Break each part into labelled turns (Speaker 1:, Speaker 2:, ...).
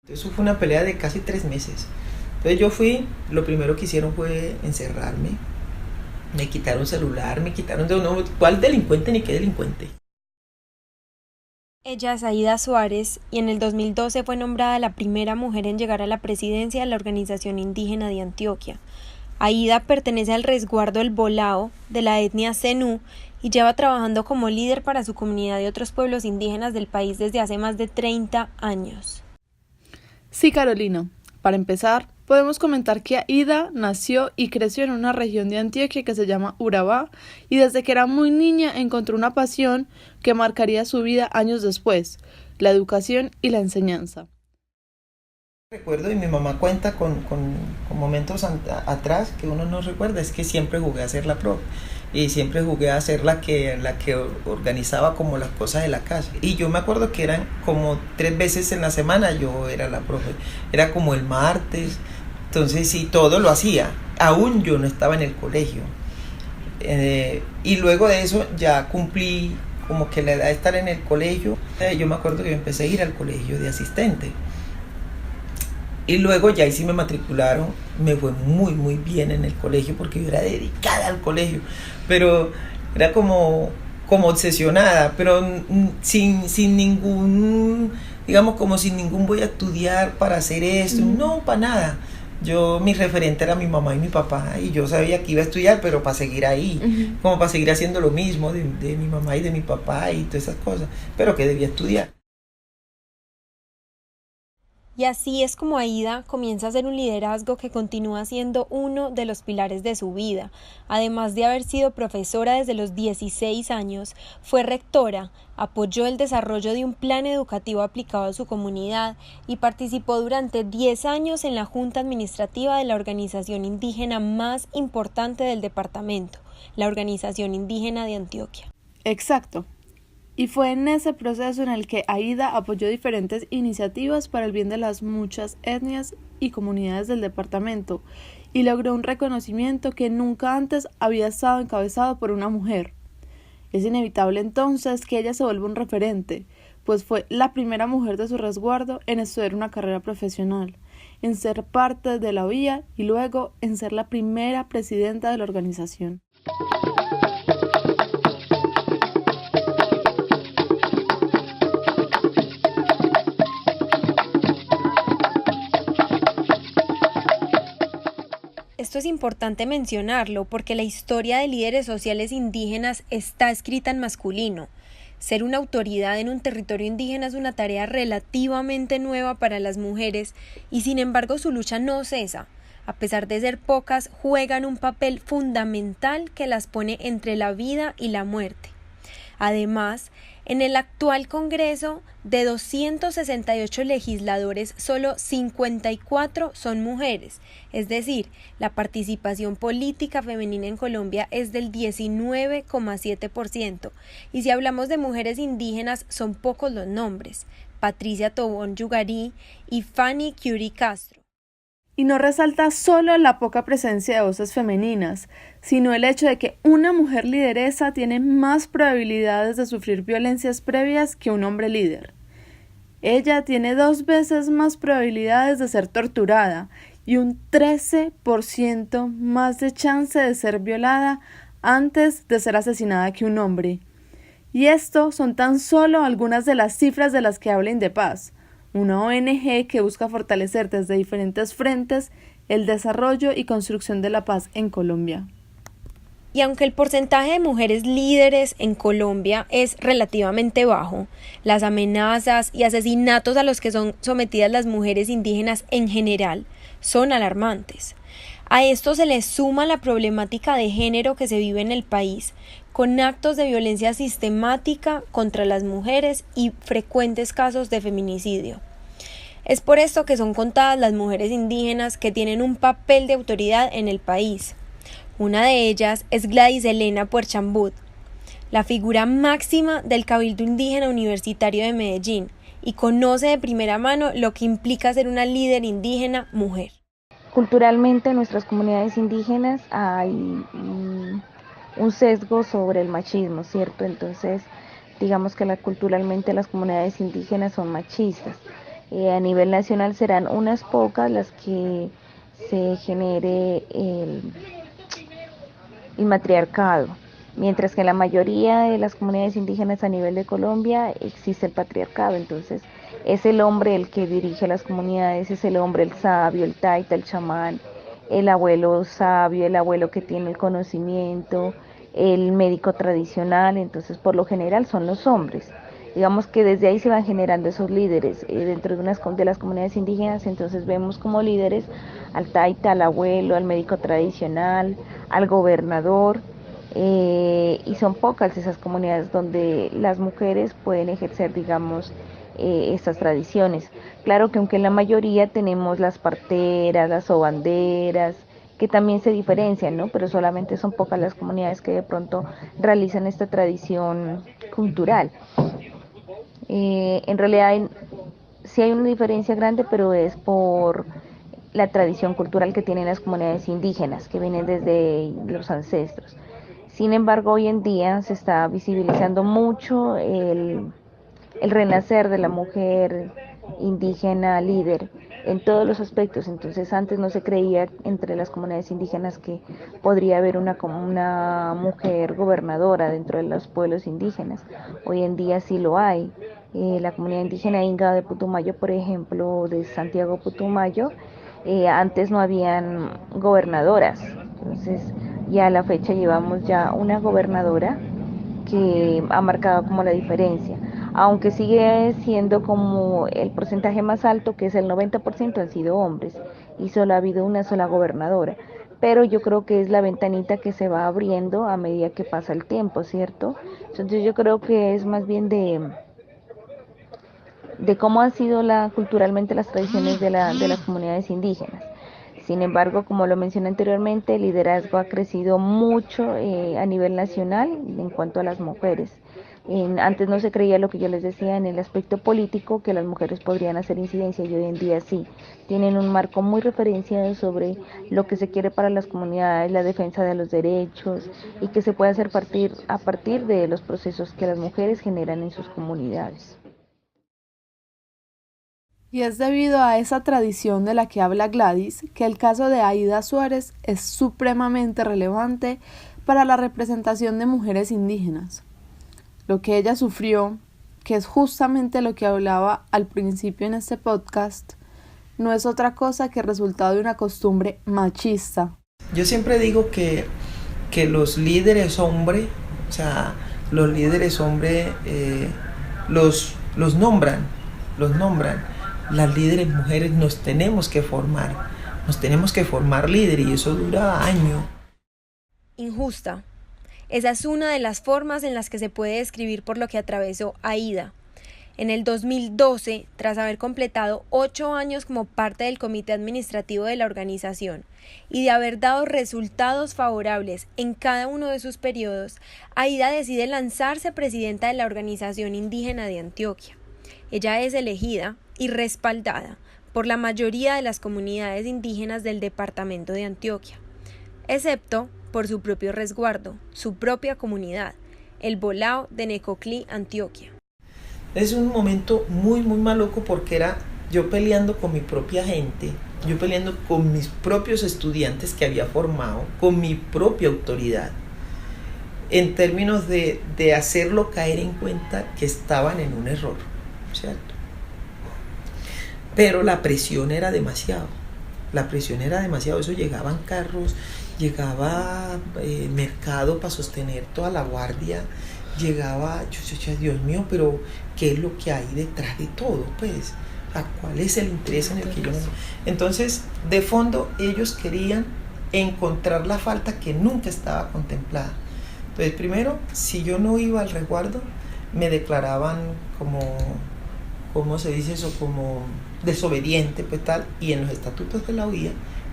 Speaker 1: Eso fue una pelea de casi 3 meses. Entonces yo fui, lo primero que hicieron fue encerrarme, me quitaron celular, me quitaron de uno, ¿cuál delincuente ni qué delincuente?
Speaker 2: Ella es Aída Suárez y en el 2012 fue nombrada la primera mujer en llegar a la presidencia de la Organización Indígena de Antioquia. Aída pertenece al resguardo El Bolao de la etnia Zenú y lleva trabajando como líder para su comunidad y otros pueblos indígenas del país desde hace más de 30 años.
Speaker 3: Sí, Carolina. Para empezar, podemos comentar que Aída nació y creció en una región de Antioquia que se llama Urabá y desde que era muy niña encontró una pasión que marcaría su vida años después, la educación y la enseñanza.
Speaker 1: Recuerdo y mi mamá cuenta con momentos atrás que uno no recuerda, es que siempre jugué a ser la profe y siempre jugué a ser la que organizaba como las cosas de la casa. Y yo me acuerdo que eran como 3 veces en la semana yo era la profe, era como el martes, entonces sí, todo lo hacía, aún yo no estaba en el colegio. Y luego de eso ya cumplí como que la edad de estar en el colegio. Yo me acuerdo que yo empecé a ir al colegio de asistente. Y luego ya ahí sí me matricularon, me fue muy muy bien en el colegio porque yo era dedicada al colegio, pero era como obsesionada, pero sin ningún, digamos como sin ningún voy a estudiar para hacer esto, no, para nada. Mi referente era mi mamá y mi papá y yo sabía que iba a estudiar, pero para seguir ahí, como para seguir haciendo lo mismo de mi mamá y de mi papá y todas esas cosas, pero que debía estudiar.
Speaker 2: Y así es como Aída comienza a hacer un liderazgo que continúa siendo uno de los pilares de su vida. Además de haber sido profesora desde los 16 años, fue rectora, apoyó el desarrollo de un plan educativo aplicado a su comunidad y participó durante 10 años en la Junta Administrativa de la organización indígena más importante del departamento, la Organización Indígena de Antioquia.
Speaker 3: Exacto. Y fue en ese proceso en el que Aída apoyó diferentes iniciativas para el bien de las muchas etnias y comunidades del departamento y logró un reconocimiento que nunca antes había estado encabezado por una mujer. Es inevitable entonces que ella se vuelva un referente, pues fue la primera mujer de su resguardo en estudiar una carrera profesional, en ser parte de la OIA y luego en ser la primera presidenta de la organización.
Speaker 2: Esto es importante mencionarlo porque la historia de líderes sociales indígenas está escrita en masculino. Ser una autoridad en un territorio indígena es una tarea relativamente nueva para las mujeres y sin embargo su lucha no cesa. A pesar de ser pocas, juegan un papel fundamental que las pone entre la vida y la muerte. Además, en el actual Congreso, de 268 legisladores, solo 54 son mujeres, es decir, la participación política femenina en Colombia es del 19,7%, y si hablamos de mujeres indígenas son pocos los nombres: Patricia Tobón Yugarí y Fanny Curie Castro.
Speaker 3: Y no resalta solo la poca presencia de voces femeninas, sino el hecho de que una mujer lideresa tiene más probabilidades de sufrir violencias previas que un hombre líder. Ella tiene 2 veces más probabilidades de ser torturada y un 13% más de chance de ser violada antes de ser asesinada que un hombre. Y esto son tan solo algunas de las cifras de las que habla Indepaz, una ONG que busca fortalecer desde diferentes frentes el desarrollo y construcción de la paz en Colombia.
Speaker 2: Y aunque el porcentaje de mujeres líderes en Colombia es relativamente bajo, las amenazas y asesinatos a los que son sometidas las mujeres indígenas en general son alarmantes. A esto se le suma la problemática de género que se vive en el país, con actos de violencia sistemática contra las mujeres y frecuentes casos de feminicidio. Es por esto que son contadas las mujeres indígenas que tienen un papel de autoridad en el país. Una de ellas es Gladys Elena Puerchambud, la figura máxima del Cabildo Indígena Universitario de Medellín, y conoce de primera mano lo que implica ser una líder indígena mujer.
Speaker 4: Culturalmente en nuestras comunidades indígenas hay un sesgo sobre el machismo, ¿cierto? Entonces, digamos que culturalmente las comunidades indígenas son machistas. A nivel nacional serán unas pocas las que se genere el matriarcado, mientras que en la mayoría de las comunidades indígenas a nivel de Colombia existe el patriarcado. Entonces es el hombre el que dirige las comunidades, es el hombre el sabio, el taita, el chamán, el abuelo sabio, el abuelo que tiene el conocimiento, el médico tradicional. Entonces por lo general son los hombres. Digamos que desde ahí se van generando esos líderes dentro de las comunidades indígenas. Entonces vemos como líderes al taita, al abuelo, al médico tradicional, al gobernador, y son pocas esas comunidades donde las mujeres pueden ejercer, digamos, estas tradiciones. Claro que aunque en la mayoría tenemos las parteras, las sobanderas, que también se diferencian, ¿no? Pero solamente son pocas las comunidades que de pronto realizan esta tradición cultural. En realidad sí hay una diferencia grande, pero es por la tradición cultural que tienen las comunidades indígenas, que vienen desde los ancestros. Sin embargo, hoy en día se está visibilizando mucho el renacer de la mujer indígena líder en todos los aspectos. Entonces antes no se creía entre las comunidades indígenas que podría haber una mujer gobernadora dentro de los pueblos indígenas. Hoy en día sí lo hay. La comunidad indígena Inga de Putumayo, por ejemplo, de Santiago Putumayo, antes no habían gobernadoras. Entonces ya a la fecha llevamos ya una gobernadora que ha marcado como la diferencia, aunque sigue siendo como el porcentaje más alto, que es el 90% han sido hombres y solo ha habido una sola gobernadora, pero yo creo que es la ventanita que se va abriendo a medida que pasa el tiempo, ¿cierto? Entonces yo creo que es más bien de cómo han sido culturalmente las tradiciones de las comunidades indígenas. Sin embargo, como lo mencioné anteriormente, el liderazgo ha crecido mucho a nivel nacional en cuanto a las mujeres. Antes no se creía lo que yo les decía en el aspecto político, que las mujeres podrían hacer incidencia, y hoy en día sí. Tienen un marco muy referenciado sobre lo que se quiere para las comunidades, la defensa de los derechos, y que se puede hacer a partir de los procesos que las mujeres generan en sus comunidades.
Speaker 3: Y es debido a esa tradición de la que habla Gladys que el caso de Aída Suárez es supremamente relevante para la representación de mujeres indígenas. Lo que ella sufrió, que es justamente lo que hablaba al principio en este podcast, no es otra cosa que resultado de una costumbre machista.
Speaker 1: Yo siempre digo que los líderes hombres, o sea, los líderes hombres los nombran. Las líderes mujeres nos tenemos que formar líderes, y eso dura años.
Speaker 2: Injusta. Esa es una de las formas en las que se puede describir por lo que atravesó Aída. En el 2012, tras haber completado 8 años como parte del comité administrativo de la organización y de haber dado resultados favorables en cada uno de sus periodos, Aída decide lanzarse presidenta de la Organización Indígena de Antioquia. Ella es elegida y respaldada por la mayoría de las comunidades indígenas del departamento de Antioquia, excepto por su propio resguardo, su propia comunidad, el Bolao de Necoclí, Antioquia.
Speaker 1: Es un momento muy maluco, porque era yo peleando con mi propia gente, yo peleando con mis propios estudiantes que había formado, con mi propia autoridad, en términos de hacerlo caer en cuenta que estaban en un error, ¿cierto? Pero la presión era demasiado, eso llegaban carros, llegaba mercado para sostener toda la guardia, llegaba, Dios mío, pero ¿qué es lo que hay detrás de todo? Pues, ¿cuál es el interés en el que yo? Entonces, de fondo, ellos querían encontrar la falta que nunca estaba contemplada. Entonces, primero, si yo no iba al resguardo, me declaraban como, ¿cómo se dice eso? Como desobediente, pues tal, y en los estatutos de la OIA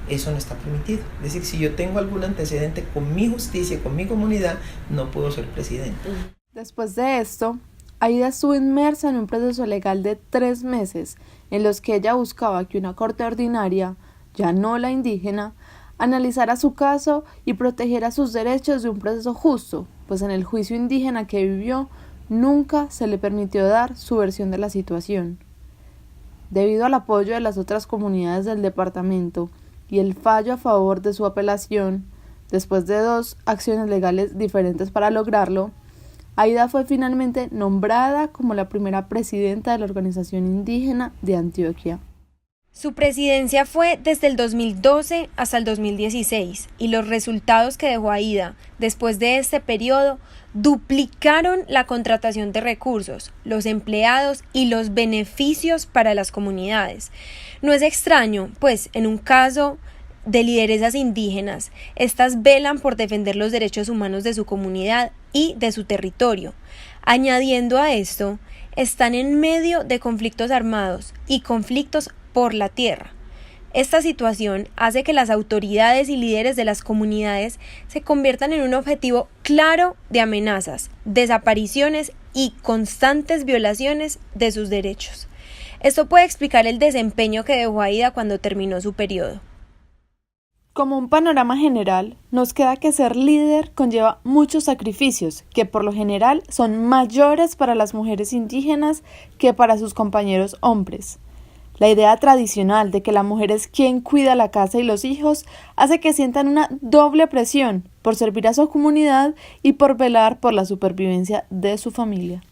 Speaker 1: eso no está permitido. Es decir, si yo tengo algún antecedente con mi justicia, con mi comunidad, no puedo ser presidente.
Speaker 3: Después de esto, Aída estuvo inmersa en un proceso legal de 3 meses, en los que ella buscaba que una corte ordinaria, ya no la indígena, analizara su caso y protegiera sus derechos de un proceso justo, pues en el juicio indígena que vivió nunca se le permitió dar su versión de la situación. Debido al apoyo de las otras comunidades del departamento y el fallo a favor de su apelación, después de 2 acciones legales diferentes para lograrlo, Aida fue finalmente nombrada como la primera presidenta de la organización indígena de Antioquia.
Speaker 2: Su presidencia fue desde el 2012 hasta el 2016 y los resultados que dejó Aida después de este periodo duplicaron la contratación de recursos, los empleados y los beneficios para las comunidades. No es extraño, pues en un caso de lideresas indígenas, estas velan por defender los derechos humanos de su comunidad y de su territorio. Añadiendo a esto, están en medio de conflictos armados y conflictos por la tierra. Esta situación hace que las autoridades y líderes de las comunidades se conviertan en un objetivo claro de amenazas, desapariciones y constantes violaciones de sus derechos. Esto puede explicar el desempeño que dejó Aida cuando terminó su periodo.
Speaker 3: Como un panorama general, nos queda que ser líder conlleva muchos sacrificios, que por lo general son mayores para las mujeres indígenas que para sus compañeros hombres. La idea tradicional de que la mujer es quien cuida la casa y los hijos hace que sientan una doble presión por servir a su comunidad y por velar por la supervivencia de su familia.